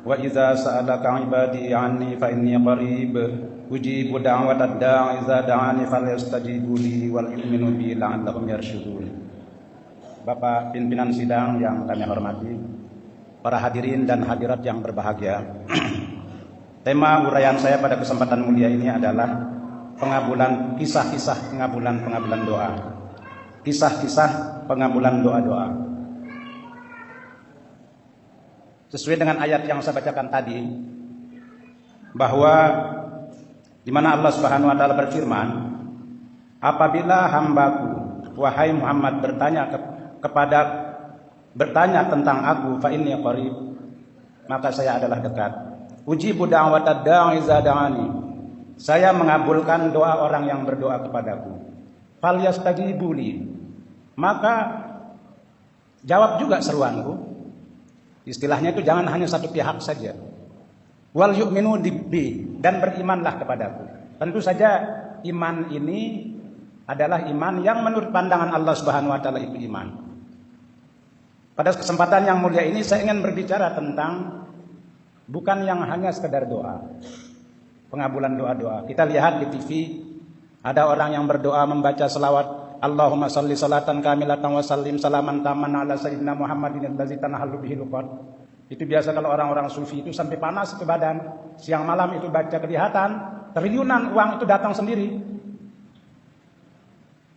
Wa idza sa'alaka 'ibadi 'anni fa inni qarib ujibu da'watad da'i idza da'ani falyastajibu li wal yu'minu bi la'allahum yarshudun. Bapak pimpinan sidang yang kami hormati, para hadirin dan hadirat yang berbahagia. Tema uraian saya pada kesempatan mulia ini adalah pengabulan kisah-kisah pengabulan doa. Kisah-kisah pengabulan doa-doa. Sesuai dengan ayat yang saya bacakan tadi, bahwa di mana Allah Subhanahu wa taala berfirman, apabila hambaku wahai Muhammad bertanya tentang aku, fa inni qarib, maka saya adalah dekat. Ujibu da'watad da'i idza da'ani, saya mengabulkan doa orang yang berdoa kepadaku. Falyastajibu li, maka jawab juga seruanku. Istilahnya itu jangan hanya satu pihak saja. Wal yu'minu bi, dan berimanlah kepadaku. Tentu saja iman ini adalah iman yang menurut pandangan Allah Subhanahu wa taala itu iman. Pada kesempatan yang mulia ini saya ingin berbicara tentang bukan yang hanya sekedar doa. Pengabulan doa-doa. Kita lihat di TV ada orang yang berdoa membaca selawat Allahumma salli salatan kamilatan wa sallim salaman taman ala sayyidina Muhammadin allazi tanahallu bihi luqat. Itu biasa kalau orang-orang sufi itu sampai panas ke badan. Siang malam itu baca kelihatan, triliunan uang itu datang sendiri.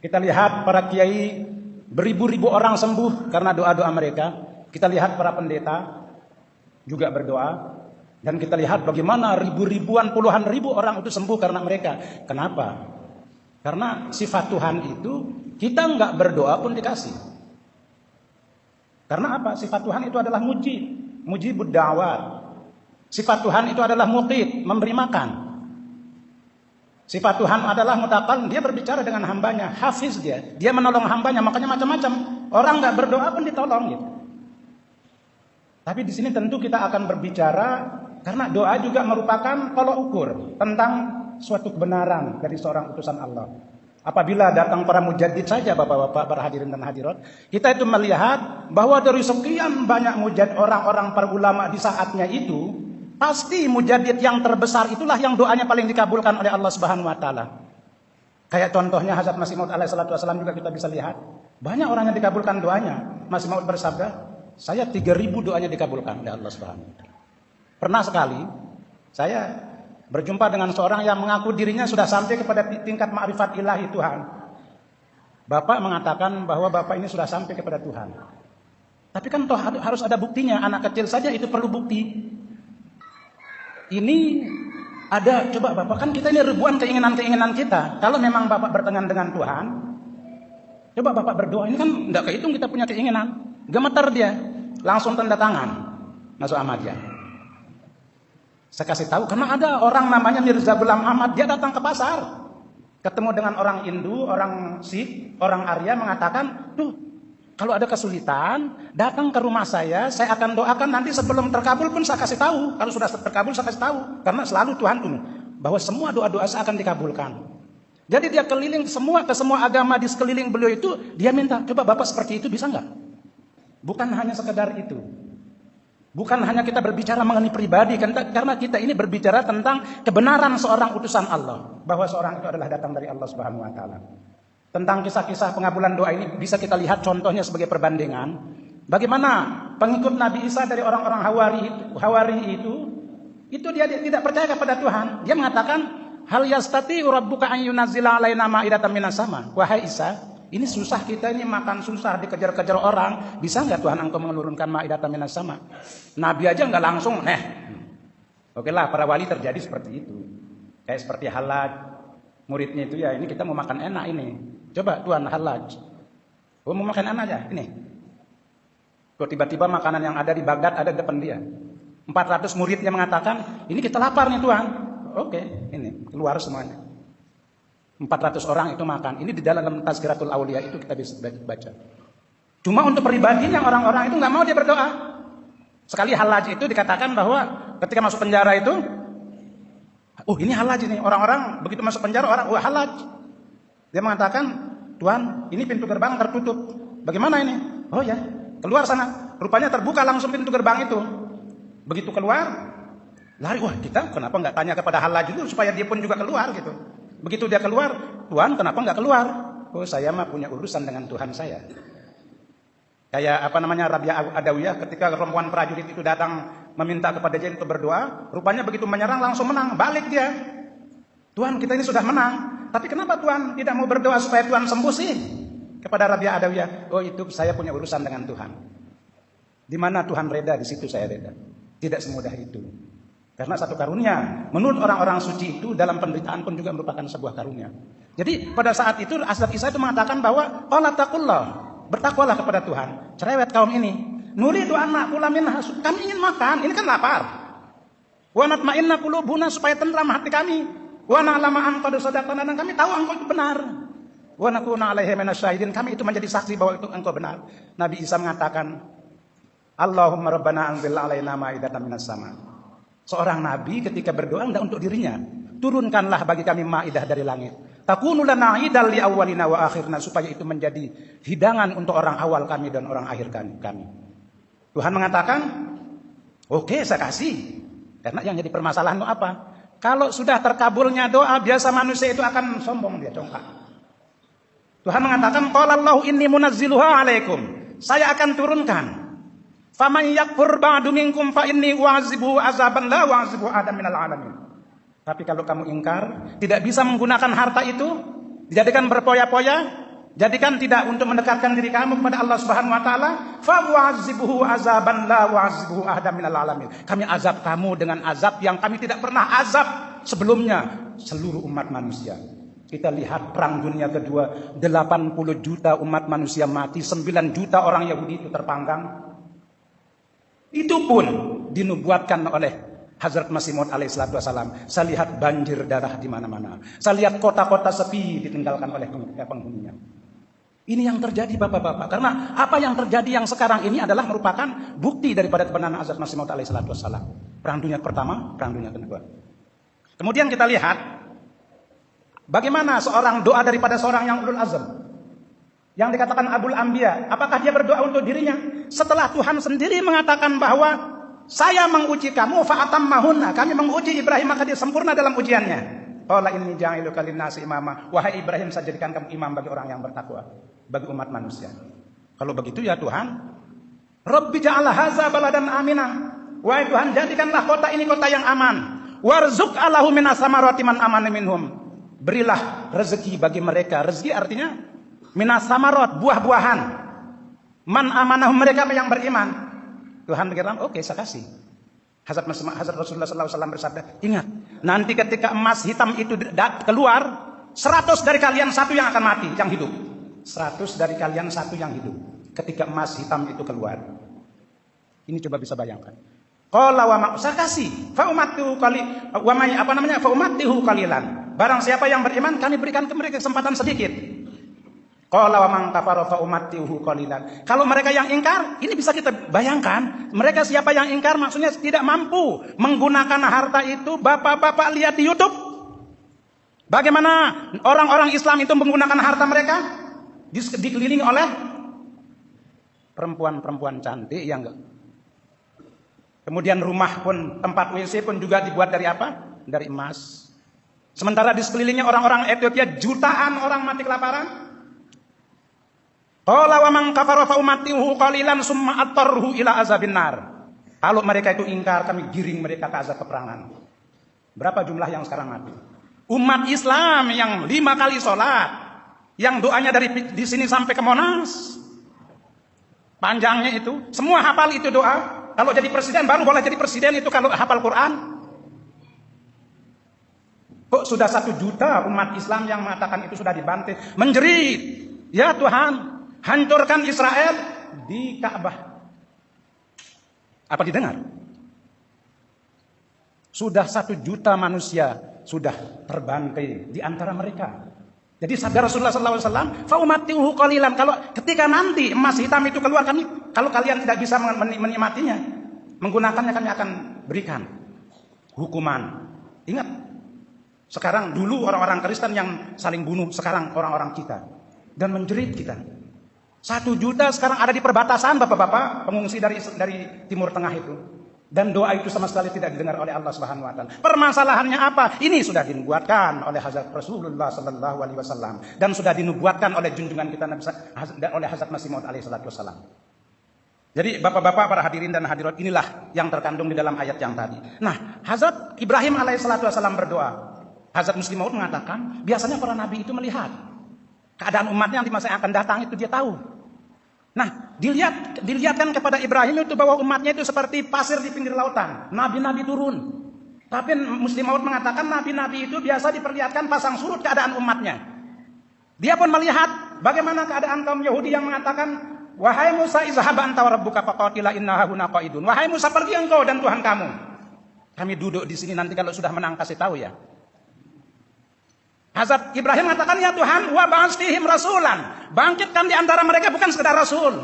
Kita lihat para kiai, beribu-ribu orang sembuh karena doa-doa mereka. Kita lihat para pendeta juga berdoa. Dan kita lihat bagaimana ribu-ribuan, puluhan ribu orang itu sembuh karena mereka. Kenapa? Karena sifat Tuhan itu kita enggak berdoa pun dikasih. Karena apa? Sifat Tuhan itu adalah mujibud da'wat. Sifat Tuhan itu adalah muqit, memberi makan. Sifat Tuhan adalah mutaqal, dia berbicara dengan hambanya, hafiz dia menolong hambanya, makanya macam-macam. Orang enggak berdoa pun ditolong gitu. Tapi di sini tentu kita akan berbicara karena doa juga merupakan tolok ukur tentang suatu kebenaran dari seorang utusan Allah. Apabila datang para mujaddid saja, bapak-bapak, para hadirin dan hadirat, kita itu melihat bahwa dari sekian banyak mujaddid orang-orang para ulama di saatnya itu, pasti mujaddid yang terbesar itulah yang doanya paling dikabulkan oleh Allah Subhanahu wa taala. Kayak contohnya Hazrat Masih Maud alaihi salatu wasallam juga kita bisa lihat. Banyak orang yang dikabulkan doanya. Masih Maud bersabda, saya 3.000 doanya dikabulkan oleh Allah Subhanahu wa taala. Pernah sekali saya berjumpa dengan seorang yang mengaku dirinya sudah sampai kepada tingkat ma'rifat ilahi Tuhan. Bapak mengatakan bahwa bapak ini sudah sampai kepada Tuhan. Tapi kan toh harus ada buktinya. Anak kecil saja itu perlu bukti. Ini ada, coba bapak, kan kita ini ribuan keinginan-keinginan kita. Kalau memang bapak bertengah dengan Tuhan, coba bapak berdoa. Ini kan tidak kehitung kita punya keinginan. Gemeter dia, langsung tanda tangan masuk Ahmadiyah. Saya kasih tahu, karena ada orang namanya Mirza Ghulam Ahmad, dia datang ke pasar, ketemu dengan orang Hindu, orang Sikh, orang Arya, mengatakan, tuh, kalau ada kesulitan, datang ke rumah saya akan doakan, nanti sebelum terkabul pun saya kasih tahu, kalau sudah terkabul saya kasih tahu, karena selalu Tuhan tuh, bahwa semua doa-doa saya akan dikabulkan. Jadi dia keliling ke semua agama di sekeliling beliau itu, dia minta, coba bapak seperti itu bisa nggak? Bukan hanya sekedar itu. Bukan hanya kita berbicara mengenai pribadi, karena kita ini berbicara tentang kebenaran seorang utusan Allah, bahwa seorang itu adalah datang dari Allah Subhanahu wa taala. Tentang kisah-kisah pengabulan doa ini bisa kita lihat contohnya sebagai perbandingan. Bagaimana pengikut Nabi Isa dari orang-orang Hawari itu dia tidak percaya kepada Tuhan. Dia mengatakan, hal yastati rabbuka an yunazzila alaina ma'idatan minas sama. Wahai Isa, ini susah kita ini makan susah, dikejar-kejar orang. Bisa nggak Tuhan engkau menurunkan ma'idatan minas sama? Nabi aja nggak langsung, Oke lah, para wali terjadi seperti itu. Kayak seperti Halaj. Muridnya itu ya, ini kita mau makan enak ini. Coba Tuhan Halaj. Oh mau makan enak ya, ini. Kok tiba-tiba makanan yang ada di Baghdad ada di depan dia. 400 muridnya mengatakan, ini kita lapar nih Tuhan. Oke, ini keluar semuanya. 400 orang itu makan. Ini di dalam Tazkiratul Aulia itu kita bisa baca. Cuma untuk pribadi yang orang-orang itu nggak mau dia berdoa. Sekali Halaj itu dikatakan bahwa ketika masuk penjara itu, ini Halaj ini. Orang-orang begitu masuk penjara orang, Halaj. Dia mengatakan, Tuhan, ini pintu gerbang tertutup. Bagaimana ini? Oh ya, keluar sana. Rupanya terbuka langsung pintu gerbang itu. Begitu keluar, lari. Wah, kita kenapa nggak tanya kepada Allah dulu supaya dia pun juga keluar gitu. Begitu dia keluar, Tuhan kenapa nggak keluar? Oh, saya mah punya urusan dengan Tuhan saya. Kayak Rabi'ah Adawiyah ketika perempuan prajurit itu datang meminta kepada dia untuk berdoa, rupanya begitu menyerang langsung menang, balik dia. Tuhan, kita ini sudah menang, tapi kenapa Tuhan tidak mau berdoa supaya Tuhan sembuh sih? Kepada Rabi'ah Adawiyah, oh itu saya punya urusan dengan Tuhan. Di mana Tuhan reda, di situ saya reda. Tidak semudah itu. Karena satu karunia, menurut orang-orang suci itu dalam penderitaan pun juga merupakan sebuah karunia. Jadi pada saat itu Asdaq Isa itu mengatakan bahwa qala taqullah, bertakwalah kepada Tuhan. Cerewet kaum ini. Nuridu an na'kula minha, kami ingin makan, ini kan lapar. Wa natma'inna qulubuna, supaya tenteram hati kami. Wa na'lama an qad sadaqtana, dan kami tahu engkau itu benar. Wa nakuna 'alaihi minasyahidin, kami itu menjadi saksi bahwa itu engkau benar. Nabi Isa mengatakan, Allahumma rabbana anzil 'alaina ma'idatan minas sama. Seorang nabi ketika berdoa tidak untuk dirinya, turunkanlah bagi kami maidah dari langit. Takunu lana idal li awwalina wa akhirna, supaya itu menjadi hidangan untuk orang awal kami dan orang akhir kami. Tuhan mengatakan, oke, saya kasih. Karena yang jadi permasalahan itu apa? Kalau sudah terkabulnya doa, biasa manusia itu akan sombong, dia congkak. Tuhan mengatakan, qala Allahu inni munazziluha 'alaikum. Saya akan turunkan. Faman yakfur ba'du minkum fa inni u'azibuhu azaban la u'azibuhu adam minal alamin. Tapi kalau kamu ingkar, tidak bisa menggunakan harta itu, dijadikan berpoya-poya, jadikan tidak untuk mendekatkan diri kamu kepada Allah Subhanahu wa taala, fa u'azibuhu azaban la u'azibuhu adam minal alamin. Kami azab kamu dengan azab yang kami tidak pernah azab sebelumnya seluruh umat manusia. Kita lihat perang dunia kedua, 80 juta umat manusia mati, 9 juta orang Yahudi itu terpanggang. Itu pun dinubuatkan oleh Hazrat Masih Maud alaihissalatu wassalam. Saya lihat banjir darah di mana-mana. Saya lihat kota-kota sepi ditinggalkan oleh penghuninya. Ini yang terjadi Bapak-bapak. Karena apa yang terjadi yang sekarang ini adalah merupakan bukti daripada kebenaran Hazrat Masih Maud alaihissalatu wassalam. Perang dunia pertama, perang dunia kedua. Kemudian kita lihat bagaimana seorang doa daripada seorang yang ulul azm, yang dikatakan Abul Anbiya. Apakah dia berdoa untuk dirinya? Setelah Tuhan sendiri mengatakan bahwa saya menguji kamu fa'atammahunna, kami menguji Ibrahim maka dia sempurna dalam ujiannya. Qala inni ja'iluka linnasi imama. Wahai Ibrahim, saya jadikan kamu imam bagi orang yang bertakwa, bagi umat manusia. Kalau begitu ya Tuhan, Rabbi ja'ala hadza baladan aminah. Wahai Tuhan, jadikanlah kota ini kota yang aman. Warzuq alahu minas samarati man amana minhum. Berilah rezeki bagi mereka. Rezeki artinya minas samarot, buah-buahan. Man amanah, mereka yang beriman. Tuhan berkata, oke, saya kasih. Hazrat Rasulullah SAW bersabda, ingat, nanti ketika emas hitam itu keluar, 100 dari kalian satu yang akan mati, yang hidup. 100 dari kalian satu yang hidup. Ketika emas hitam itu keluar. Ini coba bisa bayangkan. Qala wa ma, saya kasih. Fa ummatihu qali wa may fa ummatihu qalilan. Barang siapa yang beriman, kami berikan ke mereka kesempatan sedikit. Qala wa man kafara fa ummatihu qalilan. Kalau mereka yang ingkar, ini bisa kita bayangkan. Mereka siapa yang ingkar maksudnya tidak mampu menggunakan harta itu. Bapak-bapak lihat di YouTube. Bagaimana orang-orang Islam itu menggunakan harta mereka? Dikelilingi oleh perempuan-perempuan cantik yang enggak. Kemudian rumah pun, tempat WC pun juga dibuat dari apa? Dari emas. Sementara di sekelilingnya orang-orang Ethiopia, jutaan orang mati kelaparan. Qala wa man kafara fa ummatihu qalilan summa attarhu ila azabin nar. Kalau mereka itu ingkar, kami giring mereka ke azab peperangan. Berapa jumlah yang sekarang mati? Umat Islam yang 5 kali sholat, yang doanya dari di sini sampai ke Monas, panjangnya itu, semua hafal itu doa. Kalau jadi presiden, baru boleh jadi presiden itu kalau hafal Quran. Kok sudah 1 juta umat Islam yang mengatakan itu sudah dibantai, menjerit, ya Tuhan, hancurkan Israel di Ka'bah. Apa didengar? Sudah 1 juta manusia sudah terbantai di antara mereka. Jadi sabda Rasulullah SAW, fa ummatihu qalilan. Kalau ketika nanti emas hitam itu keluar, kalau kalian tidak bisa menikmatinya, menggunakannya, kami akan berikan hukuman. Ingat, sekarang dulu orang-orang Kristen yang saling bunuh, sekarang orang-orang kita dan menjerit kita. 1 juta sekarang ada di perbatasan, bapak-bapak pengungsi dari Timur Tengah itu. Dan doa itu sama sekali tidak didengar oleh Allah Subhanahu wa taala. Permasalahannya apa? Ini sudah dinubuatkan oleh Hazrat Rasulullah sallallahu alaihi wasallam dan sudah dinubuatkan oleh junjungan kita Nabi oleh Hazrat Masih Maud alaihi salatu wasallam. Jadi Bapak-bapak, para hadirin dan hadirat, inilah yang terkandung di dalam ayat yang tadi. Nah, Hazrat Ibrahim alaihi salatu wasallam berdoa. Hazrat Muslim Maud mengatakan, biasanya para nabi itu melihat keadaan umatnya yang di masa yang akan datang, itu dia tahu. Nah, dilihatkan kepada Ibrahim itu bahwa umatnya itu seperti pasir di pinggir lautan. Nabi-nabi turun. Tapi Muslim Maud mengatakan nabi-nabi itu biasa diperlihatkan pasang surut keadaan umatnya. Dia pun melihat bagaimana keadaan kaum Yahudi yang mengatakan, wahai Musa, izhab anta wa rabbuka faqatila inna hahuna qaidun. Wahai Musa, pergi engkau dan Tuhan kamu. Kami duduk di sini, nanti kalau sudah menang kasih tahu ya. Hazrat Ibrahim mengatakan, ya Tuhan, wa ba'ats fihim rasulan. Bangkitkan di antara mereka bukan sekedar rasul.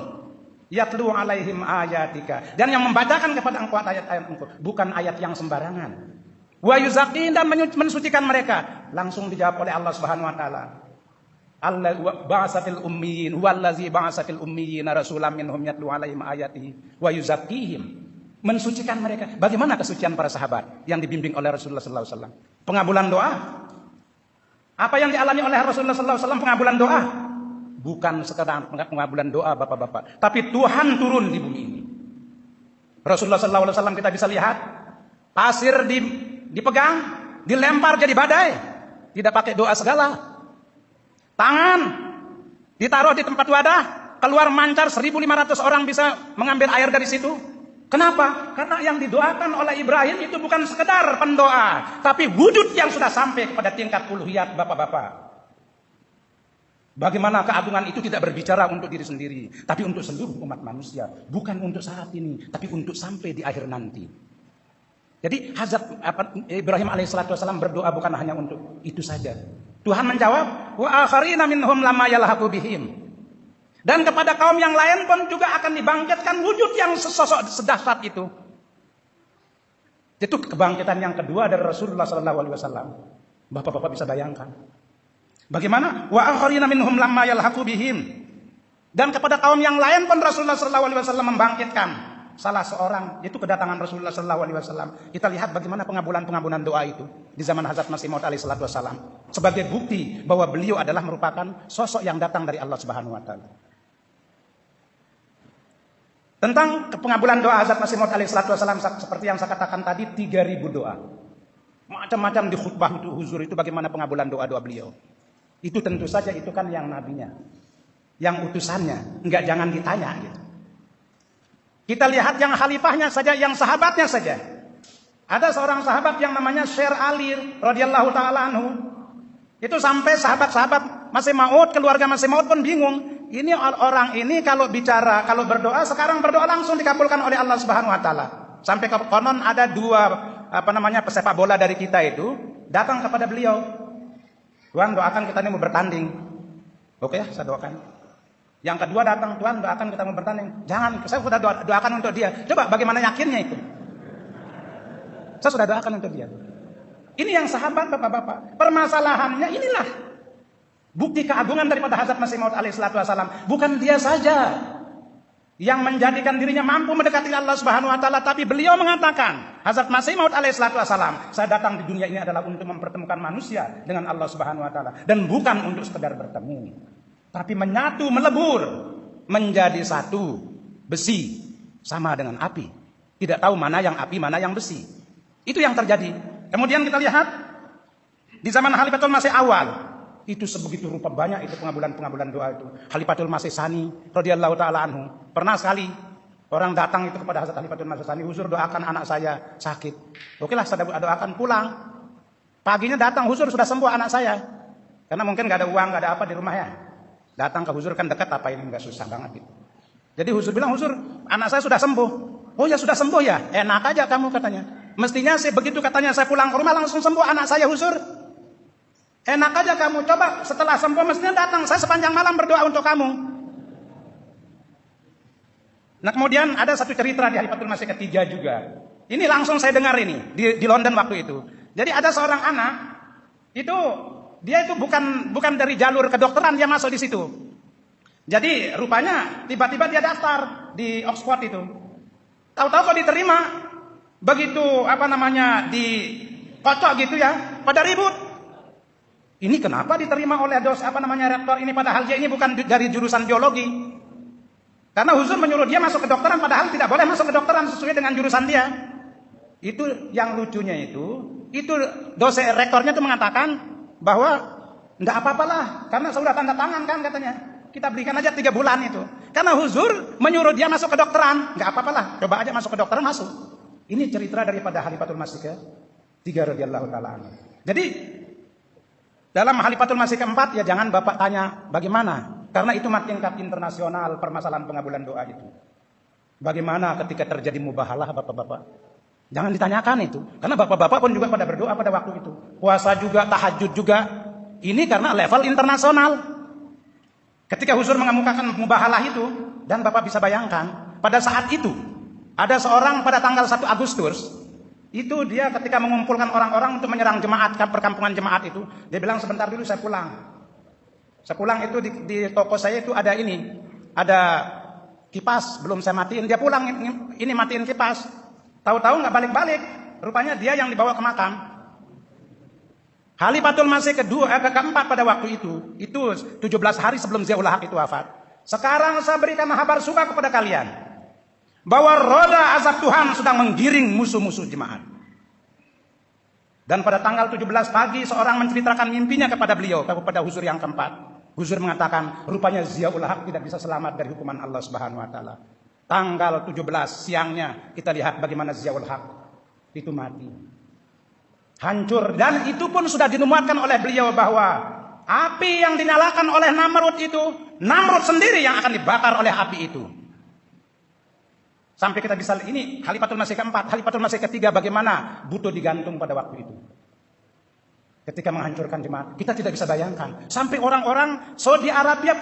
Yatlu alaihim ayatika. Dan yang membacakan kepada engkau ayat-ayat engkau, bukan ayat yang sembarangan. Wa yuzakkihim, dan mensucikan mereka. Langsung dijawab oleh Allah Subhanahu wa taala. Allah ba'atsa fil ummiyin, huwallazi ba'atsa fil ummiyin rasulan minhum yatlu alaihim ayatihi wa yuzakkihim. Mensucikan mereka. Bagaimana kesucian para sahabat yang dibimbing oleh Rasulullah sallallahu alaihi wasallam? Pengabulan doa. Apa yang dialami oleh Rasulullah sallallahu alaihi wasallam? Pengabulan doa. Bukan sekedar pengabulan doa, Bapak-bapak, tapi Tuhan turun di bumi ini. Rasulullah sallallahu alaihi wasallam kita bisa lihat pasir dipegang, dilempar jadi badai, tidak pakai doa segala. Tangan ditaruh di tempat wadah, keluar mancar 1.500 orang bisa mengambil air dari situ. Kenapa? Karena yang didoakan oleh Ibrahim itu bukan sekedar pendoa, tapi wujud yang sudah sampai kepada tingkat uluhiyat, Bapak-bapak. Bagaimana keagungan itu tidak berbicara untuk diri sendiri, tapi untuk seluruh umat manusia. Bukan untuk saat ini, tapi untuk sampai di akhir nanti. Jadi Hazrat Ibrahim alaihissalatu wassalam berdoa bukan hanya untuk itu saja. Tuhan menjawab, wa akharina minhum lama yalhaqu bihim. Dan kepada kaum yang lain pun juga akan dibangkitkan wujud yang sesosok sedahsyat itu. Itu kebangkitan yang kedua dari Rasulullah sallallahu alaihi wasallam. Bapak-bapak bisa bayangkan. Bagaimana? Wa akharina minhum lamma yalhaqu bihim. Dan kepada kaum yang lain pun Rasulullah sallallahu alaihi wasallam membangkitkan salah seorang, itu kedatangan Rasulullah sallallahu alaihi wasallam. Kita lihat bagaimana pengabulan doa itu di zaman Hazrat Masih Maud alaihi salatu wasallam sebagai bukti bahwa beliau adalah merupakan sosok yang datang dari Allah Subhanahu wa taala. Tentang pengabulan doa Hazrat Masih Maud alaihi salatu wasallam, seperti yang saya katakan tadi, 3.000 doa. Macam-macam di khutbah itu huzur itu bagaimana pengabulan doa-doa beliau. Itu tentu saja itu kan yang nabinya, yang utusannya, enggak jangan ditanya gitu. Kita lihat yang khalifahnya saja, yang sahabatnya saja. Ada seorang sahabat yang namanya Syekh Ali radhiyallahu taala anhu. Itu sampai sahabat-sahabat Masih Maud, keluarga Masih Maud pun bingung. Ini orang ini kalau bicara, kalau berdoa, sekarang berdoa langsung dikabulkan oleh Allah Subhanahu wa taala. Sampai konon ada dua pesepak bola dari kita itu datang kepada beliau. Tuhan, doakan kita ini mau bertanding. Oke ya, saya doakan. Yang kedua datang, Tuhan doakan kita mau bertanding. Jangan, saya sudah doakan untuk dia. Coba bagaimana yakinnya itu? Saya sudah doakan untuk dia. Ini yang sahabat, Bapak-bapak. Permasalahannya inilah bukti keagungan daripada Hazrat Masih Maud alaihi salatu wasallam. Bukan dia saja yang menjadikan dirinya mampu mendekati Allah Subhanahu wa taala, tapi beliau mengatakan, Hazrat Masih Maud alaihi salatu wasallam, saya datang di dunia ini adalah untuk mempertemukan manusia dengan Allah Subhanahu wa taala, dan bukan untuk sekedar bertemu, tapi menyatu, melebur menjadi satu. Besi sama dengan api, tidak tahu mana yang api, mana yang besi. Itu yang terjadi. Kemudian kita lihat di zaman Khalifatul Masih awal, itu sebegitu rupa banyak itu pengabulan doa itu. Khalifatul Masih Tsani radhiyallahu taala anhu, pernah sekali orang datang itu kepada Hazrat Khalifatul Masih Tsani, huzur doakan anak saya sakit. Okelah, saya doakan, pulang. Paginya datang, huzur sudah sembuh anak saya. Karena mungkin nggak ada uang, nggak ada apa di rumah ya. Datang ke huzur, kan dekat, apa ini nggak susah banget gitu. Jadi huzur bilang, huzur anak saya sudah sembuh. Oh ya sudah sembuh ya, enak aja kamu katanya. Mestinya sih begitu katanya, saya pulang ke rumah langsung sembuh anak saya, huzur. Enak aja kamu, coba setelah sembuh mestinya datang, saya sepanjang malam berdoa untuk kamu. Nah kemudian ada satu cerita di Khalifatul Masih ketiga juga. Ini langsung saya dengar ini di London waktu itu. Jadi ada seorang anak itu, dia itu bukan dari jalur kedokteran, dia masuk di situ. Jadi rupanya tiba-tiba dia daftar di Oxford itu. Tahu-tahu kok diterima. begitu dikocok gitu ya, pada ribut. Ini kenapa diterima oleh rektor ini, padahal dia ini bukan dari jurusan biologi. Karena Huzur menyuruh dia masuk kedokteran, padahal tidak boleh masuk kedokteran sesuai dengan jurusan dia. Itu yang lucunya itu dosen rektornya itu mengatakan bahwa enggak apa-apalah, karena sudah tanda tangan kan katanya. Kita berikan aja 3 bulan itu. Karena Huzur menyuruh dia masuk kedokteran, enggak apa-apalah, coba aja masuk kedokteran, masuk. Ini cerita daripada Khalifatul Masih ke-3 radhiyallahu taala anhu. Jadi dalam Khalifatul Masih ke-4 ya jangan Bapak tanya bagaimana, karena itu tingkat internasional permasalahan pengabulan doa itu. Bagaimana ketika terjadi mubahalah Bapak-bapak? Jangan ditanyakan itu, karena Bapak-bapak pun juga pada berdoa pada waktu itu. Puasa juga, tahajud juga. Ini karena level internasional. Ketika Huzur mengemukakan mubahalah itu, dan Bapak bisa bayangkan, pada saat itu ada seorang pada tanggal 1 Agustus, itu dia ketika mengumpulkan orang-orang untuk menyerang jemaat, perkampungan jemaat itu, dia bilang sebentar dulu saya pulang. Saya pulang itu di toko saya itu ada kipas, belum saya matiin, dia pulang ini matiin kipas. Tahu-tahu nggak balik-balik, rupanya dia yang dibawa ke makam. Khalifatul Masih keempat pada waktu itu 17 hari sebelum Ziaul Haq itu wafat. Sekarang saya berikan kabar suka kepada kalian, bahwa roda azab Tuhan sedang menggiring musuh-musuh jemaat. Dan pada tanggal 17 pagi seorang menceritakan mimpinya kepada beliau, kepada Huzur yang keempat. Huzur mengatakan, rupanya Ziaul Haq tidak bisa selamat dari hukuman Allah Subhanahu wa taala. Tanggal 17 siangnya kita lihat bagaimana Ziaul Haq itu mati. Hancur, dan itu pun sudah dinubuatkan oleh beliau bahwa api yang dinyalakan oleh Namrud itu, Namrud sendiri yang akan dibakar oleh api itu. Sampai kita bisa, ini Khalifatul Masih keempat, Khalifatul Masih ketiga bagaimana butuh digantung pada waktu itu. Ketika menghancurkan jemaat, kita tidak bisa bayangkan. Sampai orang-orang Saudi Arabia,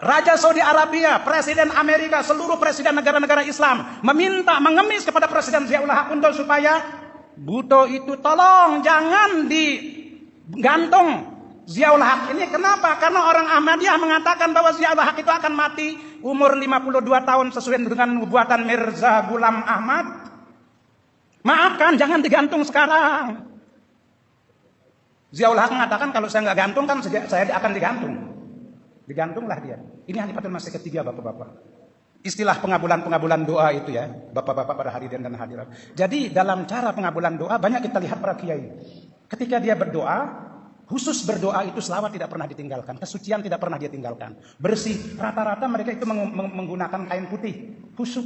Raja Saudi Arabia, Presiden Amerika, seluruh presiden negara-negara Islam mengemis kepada Presiden Ziaul Haq untuk supaya butuh itu tolong jangan digantung Ziaul Haq ini. Kenapa? Karena orang Ahmadiyah mengatakan bahwa Ziaul Haq itu akan mati umur 52 tahun sesuai dengan nubuatan Mirza Ghulam Ahmad. Maafkan, jangan digantung sekarang. Ziaul Haq mengatakan kalau saya nggak gantung kan saya akan digantung. Digantunglah dia. Ini Khalifatul Masih ketiga Bapak-bapak. Istilah pengabulan doa itu ya, Bapak-bapak pada hadirin dan hadirat. Jadi dalam cara pengabulan doa banyak kita lihat para kiai. Ketika dia berdoa, khusus berdoa itu selawat tidak pernah ditinggalkan, kesucian tidak pernah dia tinggalkan. Bersih, rata-rata mereka itu menggunakan kain putih, khusyuk.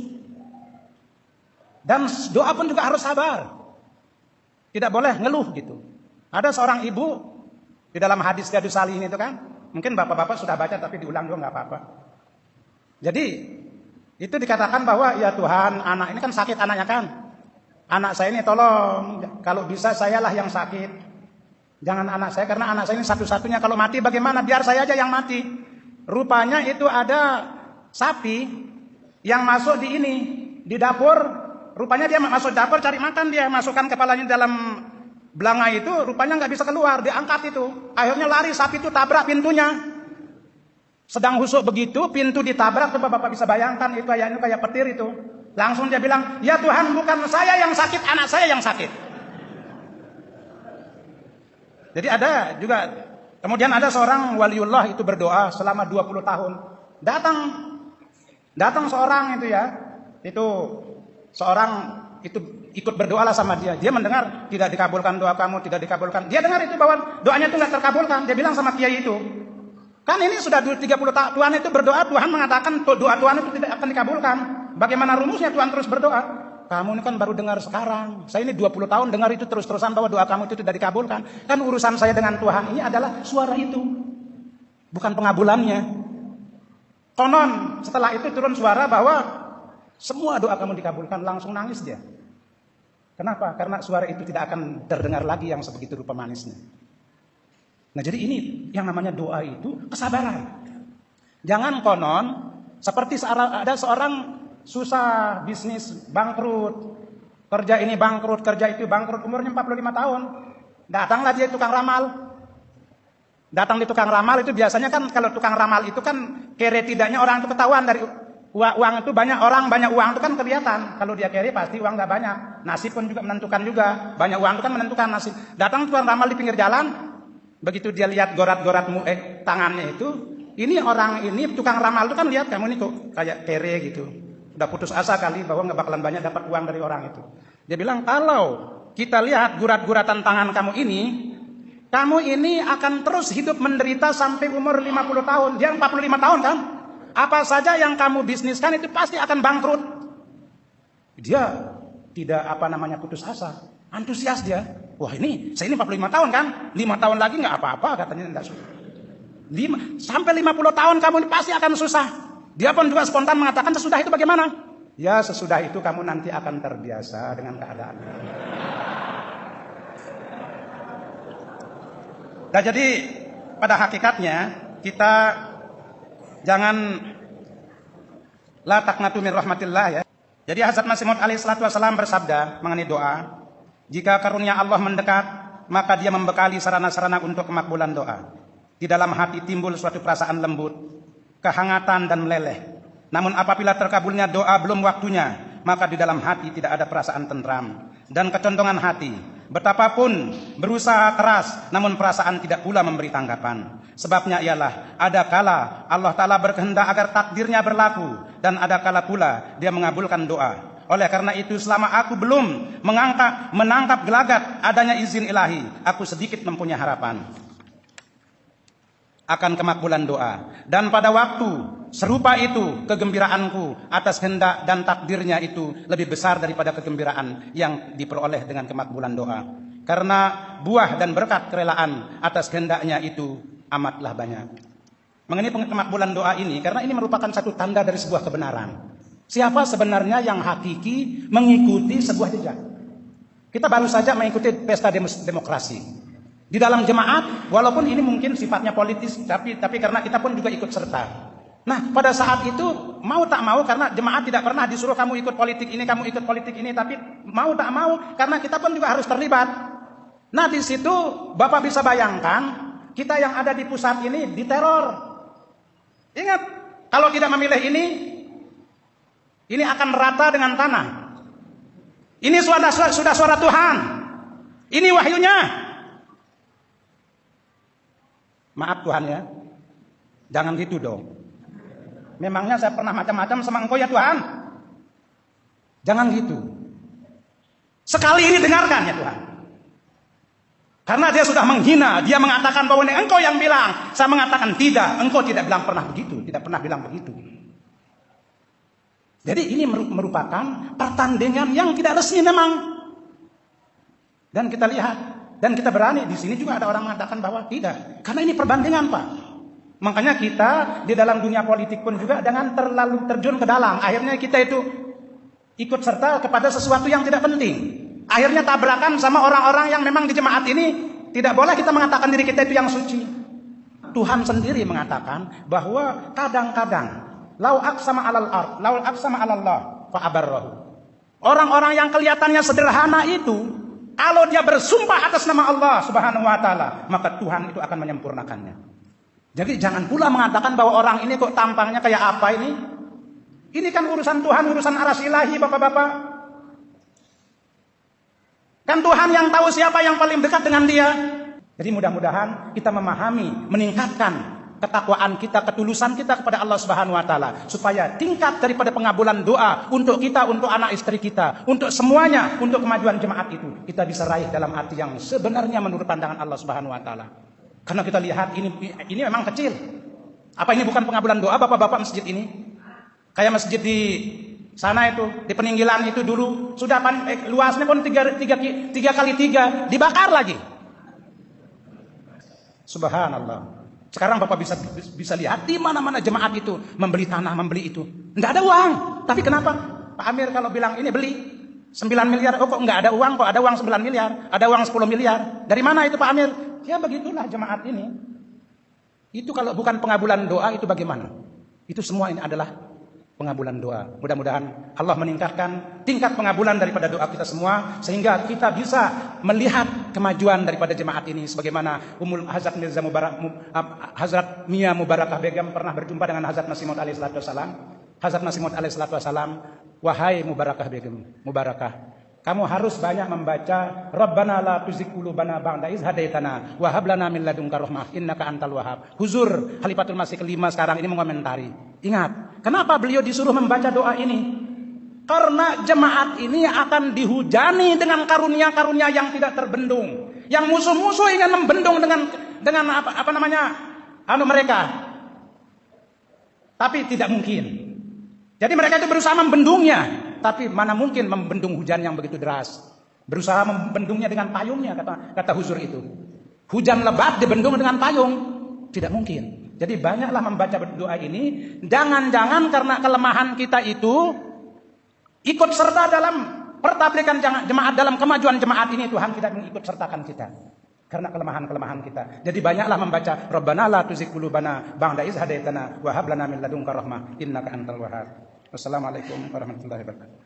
Dan doa pun juga harus sabar. Tidak boleh ngeluh gitu. Ada seorang ibu di dalam hadis Riyadhus Shalihin itu kan, mungkin Bapak-bapak sudah baca tapi diulang juga nggak apa-apa. Jadi itu dikatakan bahwa ya Tuhan, anak ini kan sakit anaknya kan. Anak saya ini tolong, kalau bisa sayalah yang sakit. Jangan anak saya, karena anak saya ini satu-satunya, kalau mati bagaimana? Biar saya aja yang mati. Rupanya itu ada sapi yang masuk di dapur. Rupanya dia masuk dapur cari makan, dia masukkan kepalanya dalam belanga itu, rupanya nggak bisa keluar, diangkat itu. Akhirnya lari, sapi itu tabrak pintunya. Sedang husuk begitu, pintu ditabrak, coba Bapak bisa bayangkan itu kayak petir itu. Langsung dia bilang, ya Tuhan, bukan saya yang sakit, anak saya yang sakit. Jadi ada juga, kemudian ada seorang waliullah itu berdoa selama 20 tahun. Datang seorang itu ya, itu seorang itu ikut berdoa lah sama dia. Dia mendengar tidak dikabulkan doa kamu, tidak dikabulkan. Dia dengar itu bahwa doanya itu nggak terkabulkan. Dia bilang sama kiai itu, kan ini sudah 30 tahun Tuhan itu berdoa, Tuhan mengatakan doa Tuhan itu tidak akan dikabulkan. Bagaimana rumusnya Tuhan terus berdoa? Kamu ini kan baru dengar sekarang. Saya ini 20 tahun dengar itu terus-terusan bahwa doa kamu itu tidak dikabulkan. Kan urusan saya dengan Tuhan ini adalah suara itu, bukan pengabulannya. Konon setelah itu turun suara bahwa semua doa kamu dikabulkan, langsung nangis dia. Kenapa? Karena suara itu tidak akan terdengar lagi yang sebegitu rupa manisnya. Nah jadi ini yang namanya doa itu kesabaran. Jangan konon seperti ada seorang susah bisnis, bangkrut, kerja ini bangkrut, kerja itu bangkrut, umurnya 45 tahun. Datanglah dia tukang ramal. Datang di tukang ramal itu biasanya kan kalau tukang ramal itu kan kere tidaknya orang itu ketahuan Uang itu banyak orang, banyak uang itu kan kelihatan. Kalau dia carry pasti uang nggak banyak. Nasib pun juga menentukan juga. Banyak uang itu kan menentukan nasib. Datang tukang ramal di pinggir jalan, begitu dia lihat gorat-gorat tangannya itu, ini orang ini tukang ramal itu kan lihat kamu ini kok kayak carry gitu. Udah putus asa kali bahwa nggak bakalan banyak dapat uang dari orang itu. Dia bilang kalau kita lihat gurat-guratan tangan kamu ini akan terus hidup menderita sampai umur 50 tahun. Dia 45 tahun kan? Apa saja yang kamu bisniskan itu pasti akan bangkrut. Dia tidak putus asa, antusias dia. Wah saya ini 45 tahun kan, 5 tahun lagi nggak apa-apa katanya, enggak susah. sampai 50 tahun kamu ini pasti akan susah. Dia pun juga spontan mengatakan sesudah itu bagaimana? Ya sesudah itu kamu nanti akan terbiasa dengan keadaan. Nah jadi pada hakikatnya kita jangan la taqnatu min rahmatillah ya. Jadi Hazrat Masih Maud alaihi salatu wasallam bersabda mengenai doa, jika karunia Allah mendekat, maka dia membekali sarana-sarana untuk kemakbulan doa. Di dalam hati timbul suatu perasaan lembut, kehangatan dan meleleh. Namun apabila terkabulnya doa belum waktunya, maka di dalam hati tidak ada perasaan tentram dan kecondongan hati. Betapapun berusaha keras, namun perasaan tidak pula memberi tanggapan. Sebabnya ialah ada kala Allah Ta'ala berkehendak agar takdirnya berlaku, dan ada kala pula dia mengabulkan doa. Oleh karena itu selama aku belum menangkap gelagat adanya izin ilahi, aku sedikit mempunyai harapan akan kemakbulan doa. Dan pada waktu serupa itu, kegembiraanku atas kehendak dan takdirnya itu lebih besar daripada kegembiraan yang diperoleh dengan kemakbulan doa. Karena buah dan berkat kerelaan atas kehendaknya itu amatlah banyak. Mengenai kemakbulan doa ini, karena ini merupakan satu tanda dari sebuah kebenaran. Siapa sebenarnya yang hakiki mengikuti sebuah jejak? Kita baru saja mengikuti pesta demokrasi. Di dalam jemaat, walaupun ini mungkin sifatnya politis, tapi karena kita pun juga ikut serta. Nah, pada saat itu mau tak mau, karena jemaat tidak pernah disuruh kamu ikut politik ini, tapi mau tak mau karena kita pun juga harus terlibat. Nah, di situ Bapak bisa bayangkan kita yang ada di pusat ini diteror. Ingat, kalau tidak memilih ini akan rata dengan tanah. Ini sudah suara Tuhan. Ini wahyunya. Maaf Tuhan ya, jangan gitu dong. Memangnya saya pernah macam-macam sama engkau ya Tuhan? Jangan gitu. Sekali ini dengarkan ya Tuhan. Karena dia sudah menghina, dia mengatakan bahwa ini engkau yang bilang. Saya mengatakan tidak, engkau tidak pernah bilang begitu. Jadi ini merupakan pertandingan yang tidak resmi memang. Dan kita lihat. Dan kita berani, di sini juga ada orang mengatakan bahwa tidak. Karena ini perbandingan Pak. Makanya kita di dalam dunia politik pun juga jangan terlalu terjun ke dalam. Akhirnya kita itu ikut serta kepada sesuatu yang tidak penting. Akhirnya tabrakan sama orang-orang yang memang di jemaat ini. Tidak boleh kita mengatakan diri kita itu yang suci. Tuhan sendiri mengatakan bahwa kadang-kadang lau aqsama 'alal ard, lau aqsama 'alallah fa abarrahu. Orang-orang yang kelihatannya sederhana itu, kalau dia bersumpah atas nama Allah Subhanahu wa taala, maka Tuhan itu akan menyempurnakannya. Jadi jangan pula mengatakan bahwa orang ini kok tampangnya kayak apa ini? Ini kan urusan Tuhan, urusan aras ilahi, Bapak-bapak. Kan Tuhan yang tahu siapa yang paling dekat dengan dia. Jadi mudah-mudahan kita memahami, meningkatkan ketakwaan kita, ketulusan kita kepada Allah Subhanahu wa taala, supaya tingkat daripada pengabulan doa untuk kita, untuk anak istri kita, untuk semuanya, untuk kemajuan jemaat itu kita bisa raih dalam arti yang sebenarnya menurut pandangan Allah Subhanahu wa taala. Karena kita lihat ini memang kecil. Apa ini bukan pengabulan doa Bapak-bapak masjid ini? Kayak masjid di sana itu, di peninggalan itu dulu sudah luasnya pun 3x3 dibakar lagi. Subhanallah. Sekarang Bapak bisa lihat di mana-mana jemaat itu membeli tanah, membeli itu. Enggak ada uang. Tapi kenapa? Pak Amir kalau bilang ini beli 9 miliar, oh kok enggak ada uang, kok ada uang 9 miliar, ada uang 10 miliar. Dari mana itu Pak Amir? Ya begitulah jemaat ini. Itu kalau bukan pengabulan doa itu bagaimana? Itu semua ini adalah pengabulan doa. Mudah-mudahan Allah meningkatkan tingkat pengabulan daripada doa kita semua, sehingga kita bisa melihat kemajuan daripada jemaat ini. Sebagaimana Hazrat Mia Mubarakah Begum pernah berjumpa dengan Hazrat Masih Maud alaihi salatu wasallam. Hazrat Masih Maud alaihissalatu wassalam, wahai Mubarakah begum, Mubarakah, kamu harus banyak membaca Rabbana la tuzigh qulubana ba'da idh hadaitana wa hab lana min ladunka rahmah innaka antal wahhab. Huzur Khalifatul Masih kelima sekarang ini mengomentari. Ingat, kenapa beliau disuruh membaca doa ini? Karena jemaat ini akan dihujani dengan karunia-karunia yang tidak terbendung. Yang musuh-musuh ingin membendung dengan apa namanya mereka. Tapi tidak mungkin. Jadi mereka itu berusaha membendungnya, tapi mana mungkin membendung hujan yang begitu deras. Berusaha membendungnya dengan payungnya, kata Huzur itu. Hujan lebat dibendung dengan payung, tidak mungkin. Jadi banyaklah membaca doa ini. Jangan-jangan karena kelemahan kita itu ikut serta dalam pertablikan jemaat, dalam kemajuan jemaat ini, Tuhan tidak mengikut sertakan kita karena kelemahan-kelemahan kita. Jadi banyaklah membaca Rabbana la tuzigh qulubana ba'da idh hadaitana wa hab lana min ladunka rahmah innaka antal wahhab. Wassalamualaikum warahmatullahi wabarakatuh.